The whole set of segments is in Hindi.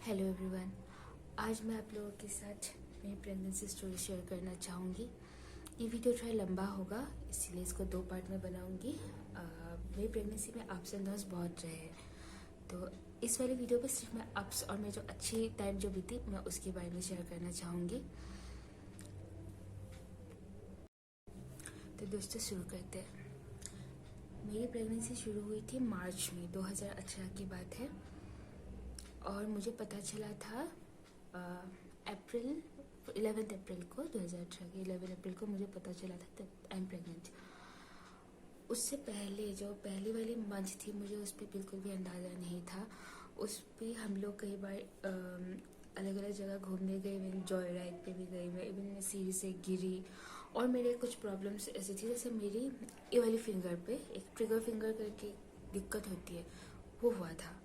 Hello everyone. आज मैं आप लोगों के साथ मेरी प्रेगनेंसी स्टोरी शेयर करना चाहूँगी। ये वीडियो थोड़ा लंबा होगा, इसलिए इसको 2 पार्ट में बनाऊँगी। मेरी प्रेगनेंसी में अप्स एंड डाउन्स बहुत रहे हैं, तो इस वाली वीडियो पे सिर्फ मैं अप्स और मेरी जो अच्छी टाइम जो बीती मैं उसके बारे में शेयर करना चाहूँगी। तो दोस्तों शुरू करते हैं। मेरी प्रेगनेंसी शुरू हुई थी मार्च में, 2018 की बात है, और मुझे पता चला था 11 अप्रैल को, 2018 के 11 अप्रैल को मुझे पता चला था तब आई एम प्रेग्नेंट। उससे पहले जो पहली वाली मंथ थी मुझे उस पर बिल्कुल भी अंदाज़ा नहीं था। उस पर हम लोग कई बार अलग अलग जगह घूमने गए, मैं जॉय राइड पे भी गई, मैं इवन सीढ़ी से गिरी, और मेरे कुछ प्रॉब्लम्स ऐसी थी जैसे मेरी ये वाली फिंगर पे एक ट्रिगर फिंगर करके दिक्कत होती है, वो हुआ था।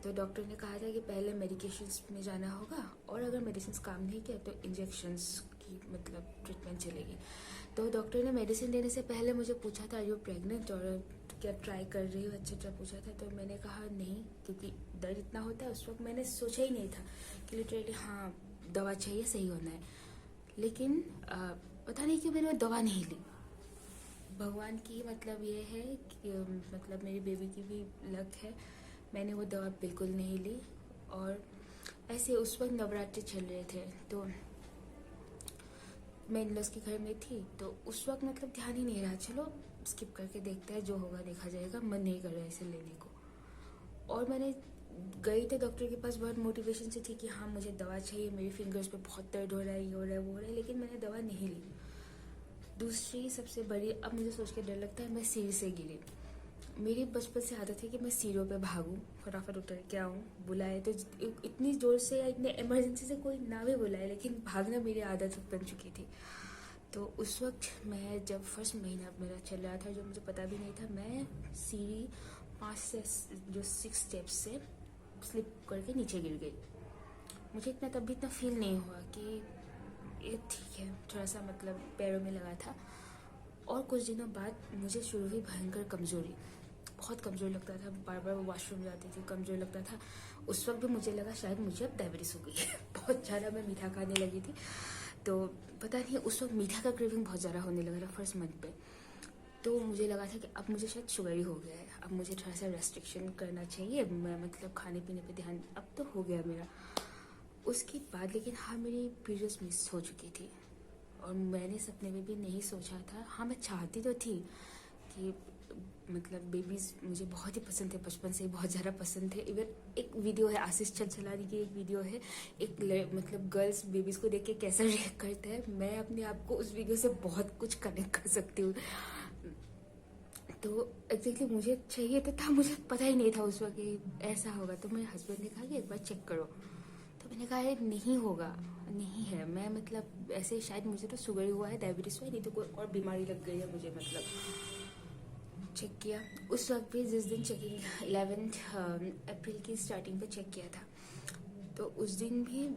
तो डॉक्टर ने कहा था कि पहले मेडिकेशंस में जाना होगा, और अगर मेडिसिन काम नहीं किया तो इंजेक्शंस की मतलब ट्रीटमेंट चलेगी। तो डॉक्टर ने मेडिसिन देने से पहले मुझे पूछा था, यू प्रेग्नेंट और क्या ट्राई कर रही हो, अच्छा पूछा था। तो मैंने कहा नहीं, क्योंकि दर्द इतना होता है। उस वक्त मैंने सोचा ही नहीं था कि लिटरली हाँ दवा चाहिए, सही होना है। लेकिन पता नहीं क्यों मैंने वो दवा नहीं ली। भगवान की मतलब ये है कि मतलब मेरी बेबी की भी लक है, मैंने वो दवा बिल्कुल नहीं ली। और ऐसे उस वक्त नवरात्रि चल रहे थे, तो मैं इन-लॉज के घर में थी, तो उस वक्त मतलब ध्यान ही नहीं रहा, चलो स्किप करके देखते हैं, जो होगा देखा जाएगा, मन नहीं कर रहा है इसे लेने को। और मैंने गई थी डॉक्टर के पास बहुत मोटिवेशन से थी कि हाँ मुझे दवा चाहिए, मेरी फिंगर्स पे बहुत दर्द हो रहा है, ये हो रहा है, वो हो रहा है, लेकिन मैंने दवा नहीं ली। दूसरी सबसे बड़ी, अब मुझे सोच के डर लगता है, मैं सीढ़ी से गिरी। मेरी बचपन से आदत है कि मैं सीढ़ियों पे भागूं, फटाफट उतर के आऊँ, बुलाए तो इतनी जोर से या इतने इमरजेंसी से कोई ना भी बुलाए, लेकिन भागना मेरी आदत बन चुकी थी। तो उस वक्त मैं जब फर्स्ट महीना मेरा चल रहा था, जो मुझे पता भी नहीं था, मैं सीढ़ी 5 से जो 6 स्टेप्स से स्लिप करके नीचे गिर गई। मुझे इतना तब भी इतना फील नहीं हुआ कि ये ठीक है, थोड़ा सा मतलब पैरों में लगा था। और कुछ दिनों बाद मुझे शुरू हुई भयंकर कमज़ोरी, बहुत कमज़ोर लगता था, बार बार वॉशरूम जाती थी, कमज़ोर लगता था। उस वक्त भी मुझे लगा शायद मुझे अब डायबिटीज़ हो गई है। बहुत ज़्यादा मैं मीठा खाने लगी थी, तो पता नहीं उस वक्त मीठा का क्रेविंग बहुत ज़्यादा होने लगा था फर्स्ट मंथ पे। तो मुझे लगा था कि अब मुझे शायद शुगर ही हो गया है, अब मुझे थोड़ा सा रेस्ट्रिक्शन करना चाहिए, मैं मतलब खाने पीने पे ध्यान, अब तो हो गया मेरा। उसके बाद लेकिन हाँ मेरी पीरियड्स मिस हो चुकी थी, और मैंने सपने में भी नहीं सोचा था। हाँ मैं चाहती तो थी कि मतलब बेबीज़ मुझे बहुत ही पसंद थे, बचपन से ही बहुत ज़्यादा पसंद थे। इवन एक वीडियो है आशीष चंचलानी की, एक वीडियो है, एक मतलब गर्ल्स बेबीज़ को देख के कैसा रिएक्ट करते हैं, मैं अपने आप को उस वीडियो से बहुत कुछ कनेक्ट कर सकती हूँ। तो एग्जैक्टली मुझे चाहिए तो था, मुझे पता ही नहीं था उस वक्त ऐसा होगा। तो मेरे हस्बैंड ने कहा कि एक बार चेक करो, तो मैंने कहा ये नहीं होगा, नहीं है, मैं मतलब ऐसे शायद मुझे तो शुगर हुआ है, डायबिटीज़ हुआ है, नहीं तो कोई और बीमारी लग गई है मुझे। मतलब चेक किया उस वक्त भी, जिस दिन चेकिंग 11 अप्रैल की स्टार्टिंग पे चेक किया था, तो उस दिन भी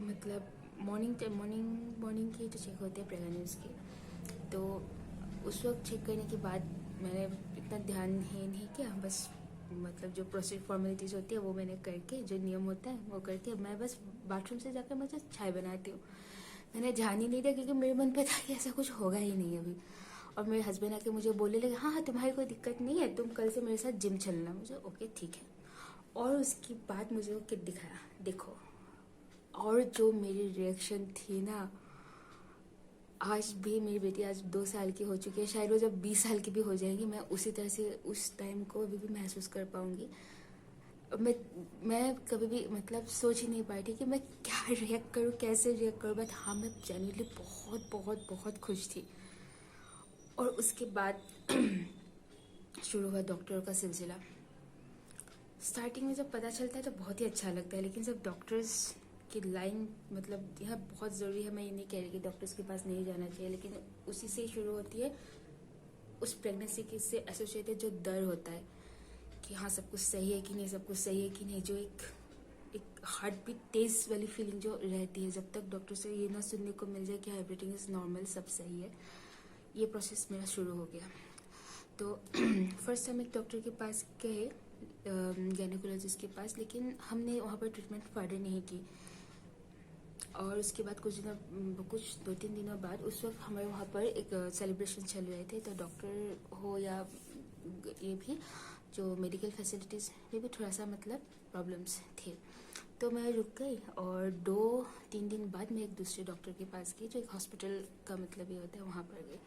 मतलब मॉर्निंग की जो चेक होते हैं प्रेगनेंसी के, तो उस वक्त चेक करने के बाद मैंने इतना ध्यान ही नहीं किया, बस मतलब जो प्रोसीड फॉर्मेलिटीज़ होती है वो मैंने करके, जो नियम होता है वो करके, मैं बस बाथरूम से जाकर मैं जस्ट चाय बनाती हूँ। मैंने ध्यान ही नहीं दिया, क्योंकि मेरे मन पे था कि ऐसा कुछ होगा ही नहीं अभी। और मेरे हस्बैंड आके मुझे बोलने लगे, हाँ हाँ तुम्हारी कोई दिक्कत नहीं है, तुम कल से मेरे साथ जिम चलना। मुझे ओके ठीक है। और उसके बाद मुझे वो किट दिखाया, देखो, और जो मेरी रिएक्शन थी ना, आज भी मेरी बेटी आज 2 साल की हो चुकी है, शायद वो जब 20 साल की भी हो जाएगी मैं उसी तरह से उस टाइम को अभी भी महसूस कर पाऊंगी। मैं कभी भी मतलब सोच ही नहीं पाई थी कि मैं क्या रिएक्ट करूँ, कैसे रिएक्ट करूँ, बट हाँ मैं जेन्युइनली बहुत बहुत बहुत खुश थी। और उसके बाद शुरू हुआ डॉक्टरों का सिलसिला। स्टार्टिंग में जब पता चलता है तो बहुत ही अच्छा लगता है, लेकिन जब डॉक्टर्स की लाइन, मतलब यह बहुत ज़रूरी है, मैं ये नहीं कह रही कि डॉक्टर्स के पास नहीं जाना चाहिए, लेकिन उसी से शुरू होती है उस प्रेगनेंसी के से एसोसिएटेड जो डर होता है कि हाँ सब कुछ सही है कि नहीं, सब कुछ सही है कि नहीं, जो एक हार्ट बीट तेज वाली फीलिंग जो रहती है, जब तक डॉक्टर से ये ना सुनने को मिल जाए कि एवरीथिंग इज़ नॉर्मल, सब सही है। ये प्रोसेस मेरा शुरू हो गया। तो फर्स्ट टाइम एक डॉक्टर के पास गए, गायनेकोलॉजिस्ट के पास, लेकिन हमने वहाँ पर ट्रीटमेंट फर्दर नहीं की। और उसके बाद कुछ 2-3 दिनों बाद उस वक्त हमारे वहाँ पर एक सेलिब्रेशन चल रहे थे, तो डॉक्टर हो या ये भी जो मेडिकल फैसिलिटीज़ में भी थोड़ा सा मतलब प्रॉब्लम्स थे। तो मैं रुक गई और 2-3 दिन बाद मैं एक दूसरे डॉक्टर के पास गई, जो एक हॉस्पिटल का मतलब ये होता है, वहाँ पर गई।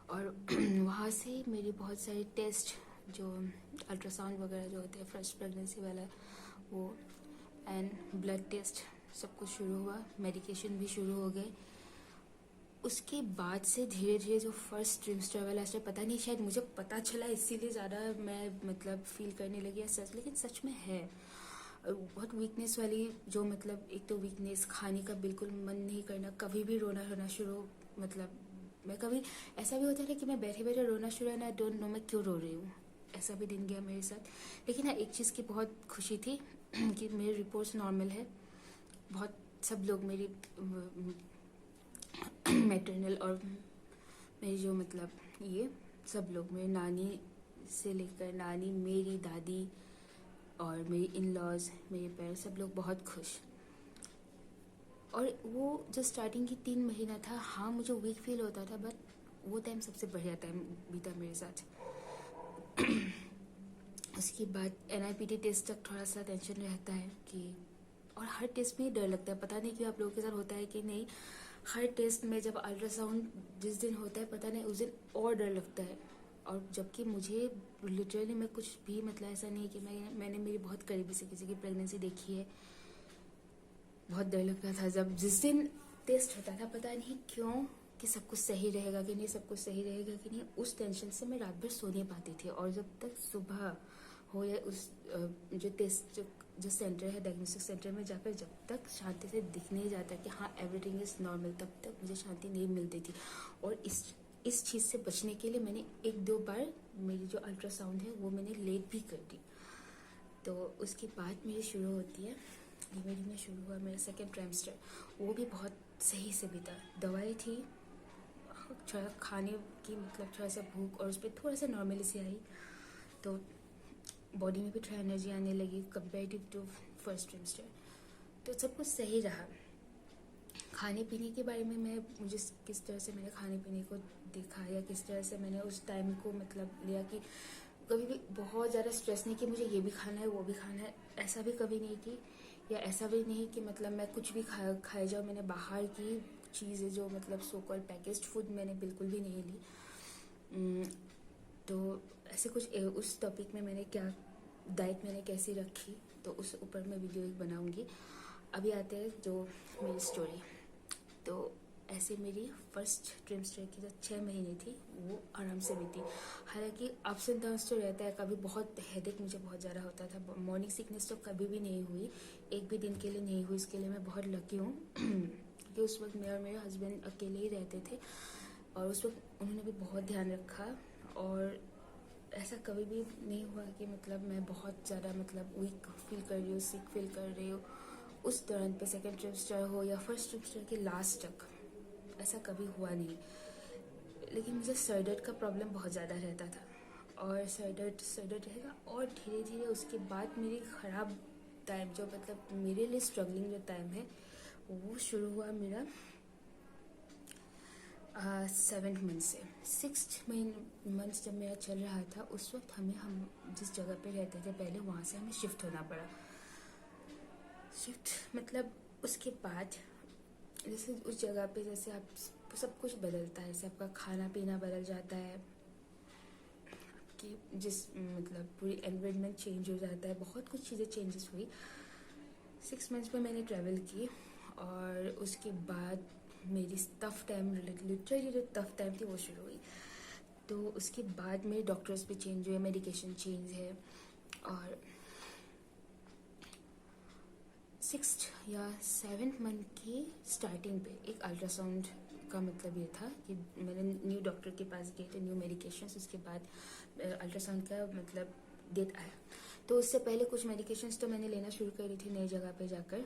और वहाँ से मेरी बहुत सारे टेस्ट, जो अल्ट्रासाउंड वगैरह जो होते हैं फर्स्ट प्रेगनेंसी वाला, वो एंड ब्लड टेस्ट सब कुछ शुरू हुआ, मेडिकेशन भी शुरू हो गए। उसके बाद से धीरे धीरे जो फर्स्ट ट्रिमेस्टर वाला स्टेप, पता नहीं शायद मुझे पता चला इसीलिए ज़्यादा मैं मतलब फील करने लगी सच, लेकिन सच में है बहुत वीकनेस वाली, जो मतलब एक तो वीकनेस, खाने का बिल्कुल मन नहीं करना, कभी भी रोना शुरू, मतलब मैं कभी ऐसा भी होता है कि मैं बैठे बैठे रोना शुरू है ना, डोंट नो मैं क्यों रो रही हूँ, ऐसा भी दिन गया मेरे साथ। लेकिन हाँ, एक चीज़ की बहुत खुशी थी कि मेरी रिपोर्ट्स नॉर्मल है। बहुत सब लोग मेरी मैटरनल और मेरी जो मतलब ये सब लोग, मेरी नानी से लेकर नानी, मेरी दादी और मेरी इन लॉज, मेरे पेरेंट्स, सब लोग बहुत खुश। और वो जो स्टार्टिंग की 3 महीना था, हाँ मुझे वीक फील होता था, बट वो टाइम सबसे बढ़िया टाइम बीता मेरे साथ। उसके बाद NIPT टेस्ट तक थोड़ा सा टेंशन रहता है कि, और हर टेस्ट में ही डर लगता है, पता नहीं क्यों आप लोगों के साथ होता है कि नहीं, हर टेस्ट में जब अल्ट्रासाउंड जिस दिन होता है, पता नहीं उस दिन और डर लगता है। और जबकि मुझे लिटरली मैं कुछ भी मतलब ऐसा नहीं कि मैंने मेरी बहुत करीबी से किसी की प्रेगनेंसी देखी है। बहुत डर लगता था जब जिस दिन टेस्ट होता था, पता नहीं क्यों कि सब कुछ सही रहेगा कि नहीं, सब कुछ सही रहेगा कि नहीं, उस टेंशन से मैं रात भर सो नहीं पाती थी। और जब तक सुबह हो या उस जो टेस्ट जो सेंटर है, डायग्नोस्टिक सेंटर में जाकर जब तक शांति से दिख नहीं जाता कि हाँ एवरीथिंग इज़ नॉर्मल, तब तक मुझे शांति नहीं मिलती थी। और इस चीज़ से बचने के लिए मैंने 1-2 बार मेरी जो अल्ट्रासाउंड है वो मैंने लेट भी कर दी। तो उसके बाद मेरी शुरू होती है, धीमे धीमे शुरू हुआ मेरा सेकेंड ट्राइमेस्टर। वो भी बहुत सही से बीता। दवाई थी, थोड़ा खाने की मतलब थोड़ा सा भूख और उस पर थोड़ा सा नॉर्मली सी आई, तो बॉडी में भी थोड़ा एनर्जी आने लगी कंपेरेटिव टू फर्स्ट ट्राइमेस्टर। तो सब कुछ सही रहा। खाने पीने के बारे में मुझे किस तरह से मैंने खाने पीने को देखा या किस तरह से मैंने उस टाइम को मतलब लिया कि कभी भी बहुत ज़्यादा स्ट्रेस नहीं कि मुझे ये भी खाना है वो भी खाना है, ऐसा भी कभी नहीं थी। या ऐसा भी नहीं कि मतलब मैं कुछ भी खाए जाऊँ। मैंने बाहर की चीज़ें जो मतलब सो कॉल्ड पैकेज्ड फूड मैंने बिल्कुल भी नहीं ली। तो ऐसे कुछ उस टॉपिक में मैंने क्या डाइट मैंने कैसी रखी, तो उस ऊपर मैं वीडियो एक बनाऊंगी। अभी आते हैं जो मेरी स्टोरी। तो ऐसे मेरी फर्स्ट ट्रिमेस्टर की जो 6 महीने थी वो आराम से बीती। हालांकि अप्स एंड डाउन्स तो रहता है, कभी बहुत हेडेक मुझे बहुत ज़्यादा होता था। मॉर्निंग सिकनेस तो कभी भी नहीं हुई, एक भी दिन के लिए नहीं हुई। इसके लिए मैं बहुत लकी हूँ क्योंकि उस वक्त मैं और मेरे हस्बैंड अकेले ही रहते थे और उस वक्त उन्होंने भी बहुत ध्यान रखा। और ऐसा कभी भी नहीं हुआ कि मतलब मैं बहुत ज़्यादा मतलब वीक फील कर रही हूँ, सिक फील कर रही हूँ उस दौरान पे, सेकेंड ट्रिमेस्टर हो या फर्स्ट ट्रिमेस्टर के लास्ट तक, ऐसा कभी हुआ नहीं। लेकिन मुझे सर दर्द का प्रॉब्लम बहुत ज़्यादा रहता था और सर दर्द रहेगा। और धीरे धीरे उसके बाद मेरी ख़राब टाइम, जो मतलब मेरे लिए स्ट्रगलिंग जो टाइम है, वो शुरू हुआ मेरा 7th मंथ से। 6th मंथ जब मेरा चल रहा था, उस वक्त हम जिस जगह पे रहते थे पहले, वहाँ से हमें शिफ्ट होना पड़ा। शिफ्ट मतलब उसके बाद जैसे उस जगह पे जैसे आप सब कुछ बदलता है, जैसे आपका खाना पीना बदल जाता है, आपकी जिस मतलब पूरी एनवायरनमेंट चेंज हो जाता है, बहुत कुछ चीज़ें चेंजेस हुई। 6 मंथ्स में मैंने ट्रैवल की और उसके बाद मेरी टफ टाइम, लिटरली जो टफ टाइम थी वो शुरू हुई। तो उसके बाद मेरे डॉक्टर्स भी चेंज हुए, मेडिकेशन चेंज है। और 6th या 7th मंथ की स्टार्टिंग पे एक अल्ट्रासाउंड का मतलब ये था कि मैंने न्यू डॉक्टर के पास गई थी, न्यू मेडिकेशंस। उसके बाद अल्ट्रासाउंड का मतलब डेट आया। तो उससे पहले कुछ मेडिकेशंस तो मैंने लेना शुरू करी थी नई जगह पे जाकर।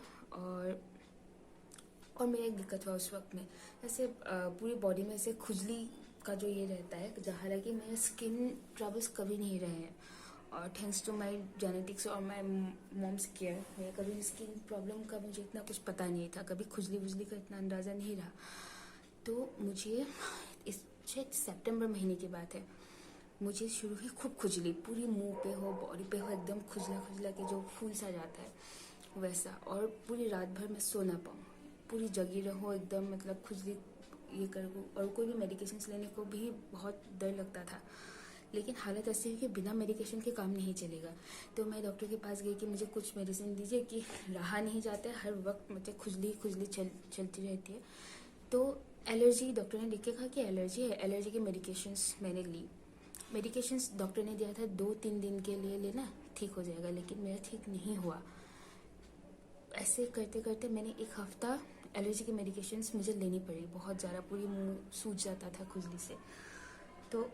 और मेरा एक दिक्कत हुआ उस वक्त में, जैसे पूरी बॉडी में ऐसे खुजली का जो ये रहता है, हालांकि मेरे स्किन ट्रबल्स कभी नहीं रहे हैं और थैंक्स टू माय जेनेटिक्स और माय मॉम्स केयर मेरा कभी स्किन प्रॉब्लम का मुझे इतना कुछ पता नहीं था, कभी खुजली वुजली का इतना अंदाज़ा नहीं रहा। तो मुझे इस शायद सितंबर महीने की बात है, मुझे शुरू ही खूब खुजली, पूरी मुंह पे हो, बॉडी पे हो, एकदम खुजला खुजला के जो फूल सा जाता है वैसा, और पूरी रात भर मैं सो ना पाऊँ, पूरी जगी रहो एकदम, मतलब खुजली ये करूँ, और कोई भी मेडिकेशंस लेने को भी बहुत डर लगता था। लेकिन हालत ऐसी हुई कि बिना मेडिकेशन के काम नहीं चलेगा। तो मैं डॉक्टर के पास गई कि मुझे कुछ मेडिसिन दीजिए कि रहा नहीं जाता है, हर वक्त मुझे खुजली खुजली चलती रहती है। तो एलर्जी डॉक्टर ने लिख के कहा कि एलर्जी है, एलर्जी की मेडिकेशंस मैंने ली। मेडिकेशंस डॉक्टर ने दिया था 2-3 दिन के लिए लेना, ठीक हो जाएगा, लेकिन मेरा ठीक नहीं हुआ। ऐसे करते करते मैंने 1 हफ्ता एलर्जी की मेडिकेशंस मुझे लेनी पड़ी, बहुत ज़्यादा, पूरी मुंह सूज जाता था खुजली से। तो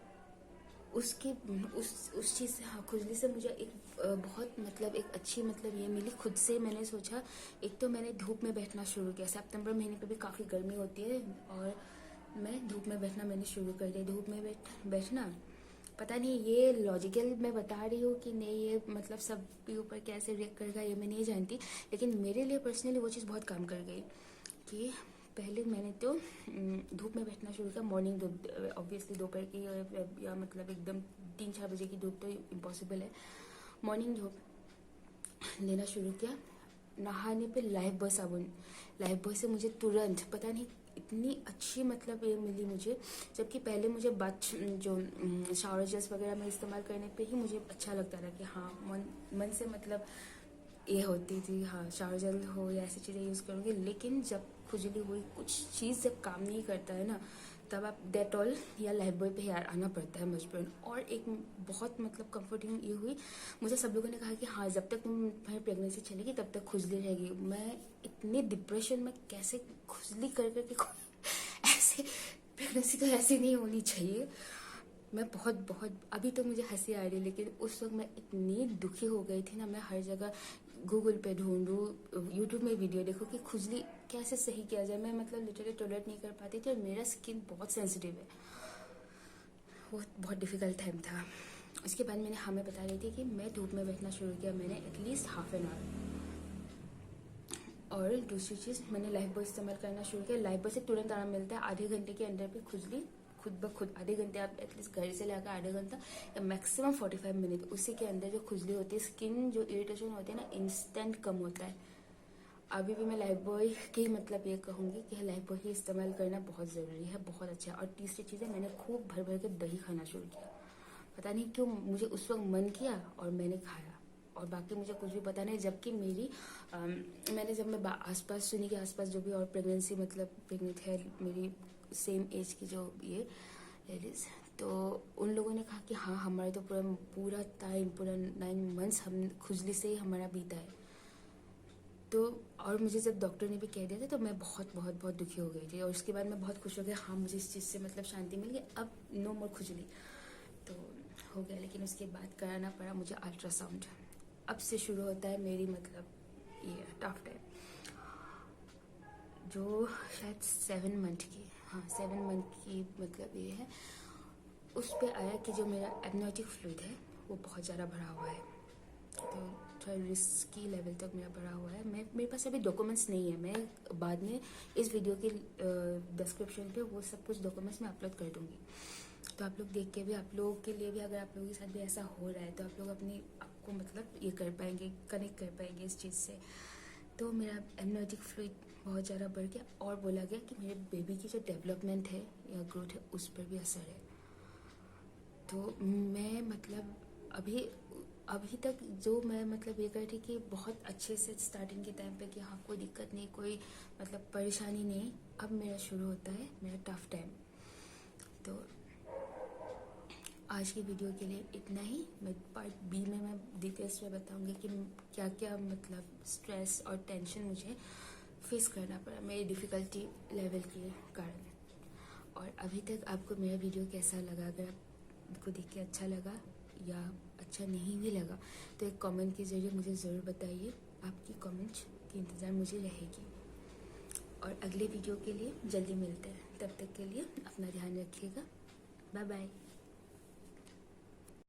उसकी उस चीज़ से, हाँ, खुजली से मुझे एक बहुत मतलब एक अच्छी मतलब ये मिली खुद से। मैंने सोचा, एक तो मैंने धूप में बैठना शुरू किया, सितंबर महीने पे भी काफ़ी गर्मी होती है, और मैं धूप में बैठना मैंने शुरू कर दिया। धूप में बैठना, पता नहीं ये लॉजिकल मैं बता रही हूँ कि नहीं, ये मतलब सब के ऊपर कैसे रिएक्ट करेगा ये मैं नहीं जानती, लेकिन मेरे लिए पर्सनली वो चीज़ बहुत काम कर गई। कि पहले मैंने तो धूप में बैठना शुरू किया, मॉर्निंग धूप, ऑब्वियसली दोपहर की या मतलब एकदम 3-4 बजे की धूप तो इम्पॉसिबल है। मॉर्निंग धूप लेना शुरू किया। नहाने पे लाइफ बॉय साबुन, लाइफ बॉय से मुझे तुरंत पता नहीं इतनी अच्छी मतलब ये मिली मुझे, जबकि पहले मुझे बाथ जो शावर जेल्स वगैरह में इस्तेमाल करने पे ही मुझे अच्छा लगता था कि हाँ मन से मतलब ये होती थी, हाँ शावर जेल हो या ऐसी चीज़ें यूज़ करूँगी। लेकिन जब खुजली हुई, कुछ चीज़ जब काम नहीं करता है ना, तब आप डेटॉल या लाइफ बॉय पे ही आना पड़ता है मजबूरन। और एक बहुत मतलब कंफर्टिंग ये हुई, मुझे सब लोगों ने कहा कि हाँ जब तक तुम्हारी प्रेगनेंसी चलेगी तब तक खुजली रहेगी। मैं इतने डिप्रेशन में, कैसे खुजली कर करके ऐसे प्रेगनेंसी तो ऐसी नहीं होनी चाहिए। मैं बहुत अभी तो मुझे हंसी आ रही है, लेकिन उस वक्त मैं इतनी दुखी हो गई थी ना, मैं हर जगह गूगल पे ढूंढूं, यूट्यूब में वीडियो देखो कि खुजली कैसे सही किया जाए। मैं मतलब लिटरली टॉलरेट नहीं कर पाती थी, और मेरा स्किन बहुत सेंसिटिव है। वो बहुत डिफिकल्ट टाइम था। उसके बाद मैंने हमें बता रही थी कि मैं धूप में बैठना शुरू किया, मैंने एटलीस्ट हाफ एन आवर। और दूसरी चीज़, मैंने लाइफ बॉय इस्तेमाल करना शुरू किया। लाइफ बॉय से तुरंत आराम मिलता है, आधे घंटे के अंदर भी खुजली खुद ब खुद, आधे घंटे आप एटलीस्ट घर से लेकर आधे घंटा या मैक्सिमम 45 मिनट, उसी के अंदर जो खुजली होती है, स्किन जो इरिटेशन होती है ना, इंस्टेंट कम होता है। अभी भी मैं लाइफ बॉय की मतलब ये कहूँगी कि लाइफ बॉय ही इस्तेमाल करना बहुत ज़रूरी है, बहुत अच्छा है। और तीसरी चीज़ है, मैंने खूब भर भर के दही खाना शुरू किया। पता नहीं क्यों मुझे उस वक्त मन किया और मैंने खाया, और बाकी मुझे कुछ भी पता नहीं। जबकि मैंने जब मैं आसपास सुनी कि आसपास जो भी और प्रेगनेंसी मतलब प्रेग्नेंट है मेरी सेम एज की जो ये लेडीज़, तो उन लोगों ने कहा कि हाँ हमारे तो पूरा टाइम, पूरा 9 मंथ्स हम खुजली से ही हमारा बीता है। तो और मुझे जब डॉक्टर ने भी कह दिया था तो मैं बहुत दुखी हो गई थी, और उसके बाद मैं बहुत खुश हो गई, हाँ मुझे इस चीज़ से मतलब शांति मिल गई, अब नो मोर खुजली तो हो गया। लेकिन उसके बाद कराना पड़ा मुझे अल्ट्रासाउंड। अब से शुरू होता है मेरी मतलब ये टफ टाइम, जो शायद 7 मंथ की, हाँ 7 मंथ की मतलब ये है। उस पे आया कि जो मेरा एमनियोटिक फ्लूइड है वो बहुत ज़्यादा भरा हुआ है, तो थोड़ा रिस्की लेवल तक मेरा भरा हुआ है। मेरे पास अभी डॉक्यूमेंट्स नहीं है, मैं बाद में इस वीडियो के डिस्क्रिप्शन पे वो सब कुछ डॉक्यूमेंट्स मैं अपलोड कर दूँगी, तो आप लोग देख के भी, आप लोगों के लिए भी, अगर आप लोगों के साथ भी ऐसा हो रहा है तो आप लोग अपनी आपको मतलब ये कर पाएंगे, कनेक्ट कर पाएंगे इस चीज़ से। तो मेरा एमनियोटिक फ्लूइड बहुत ज़्यादा बढ़ गया, और बोला गया कि मेरे बेबी की जो डेवलपमेंट है या ग्रोथ है उस पर भी असर है। तो मैं मतलब अभी तक जो मैं मतलब ये कर रही कि बहुत अच्छे से स्टार्टिंग के टाइम पे कि हाँ कोई दिक्कत नहीं, कोई मतलब परेशानी नहीं, अब मेरा शुरू होता है मेरा टफ टाइम। तो आज की वीडियो के लिए इतना ही। मैं पार्ट बी में मैं डिटेल्स में बताऊंगी कि क्या क्या मतलब स्ट्रेस और टेंशन मुझे फेस करना पड़ा मेरी डिफ़िकल्टी लेवल के कारण। और अभी तक आपको मेरा वीडियो कैसा लगा, अगर आपको देख के अच्छा लगा या अच्छा नहीं भी लगा तो एक कमेंट के ज़रिए मुझे ज़रूर बताइए, आपकी कमेंट की इंतज़ार मुझे रहेगी। और अगले वीडियो के लिए जल्दी मिलते हैं, तब तक के लिए अपना ध्यान रखिएगा, बाय बाय।